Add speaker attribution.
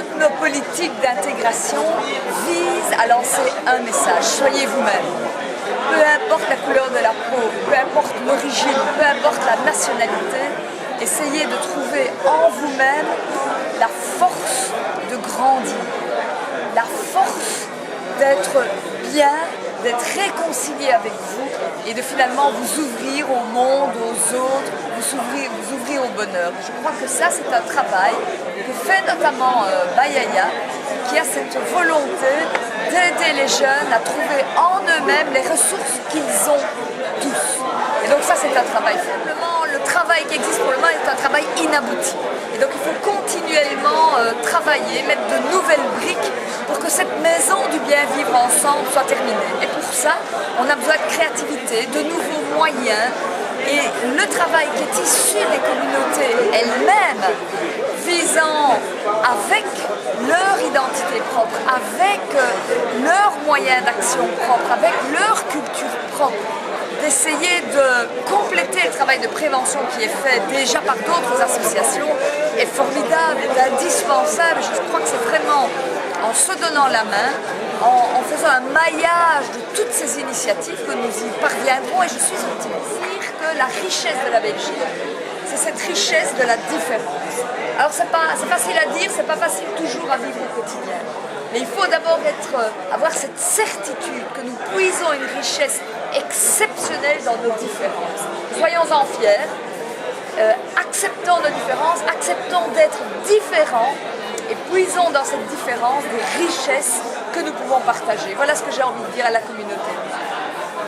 Speaker 1: toutes nos politiques d'intégration visent à lancer un message. Soyez vous-même. Peu importe la couleur de la peau, peu importe l'origine, peu importe la nationalité, essayez de trouver en vous-même la force de grandir, la force d'être bien, d'être réconcilié avec vous et de finalement vous ouvrir au monde, aux autres, vous ouvrir au bonheur. Je crois que ça, c'est un travail que fait notamment Bayaya, qui a cette volonté d'aider les jeunes à trouver en eux-mêmes les ressources qu'ils ont tous. Et donc ça, c'est un travail simplement. Le travail qui existe pour le moment est un travail inabouti. Et donc il faut continuellement travailler, mettre de nouvelles briques pour que cette maison du bien vivre ensemble soit terminée. Et pour ça, on a besoin de créativité, de nouveaux moyens. Et le travail qui est issu des communautés elles-mêmes, visant avec leur identité propre, avec leurs moyens d'action propres, avec leur culture propre, d'essayer de compléter le travail de prévention qui est fait déjà par d'autres associations est formidable, est indispensable. Je crois que c'est vraiment en se donnant la main, en faisant un maillage de toutes ces initiatives que nous y parviendrons, et je suis optimiste que la richesse de la Belgique, c'est cette richesse de la différence. Alors c'est pas facile à dire, c'est pas facile toujours à vivre au quotidien. Mais il faut d'abord avoir cette certitude que nous puisons une richesse exceptionnelle dans nos différences. Soyons-en fiers, acceptons nos différences, acceptons d'être différents et puisons dans cette différence des richesses que nous pouvons partager. Voilà ce que j'ai envie de dire à la communauté.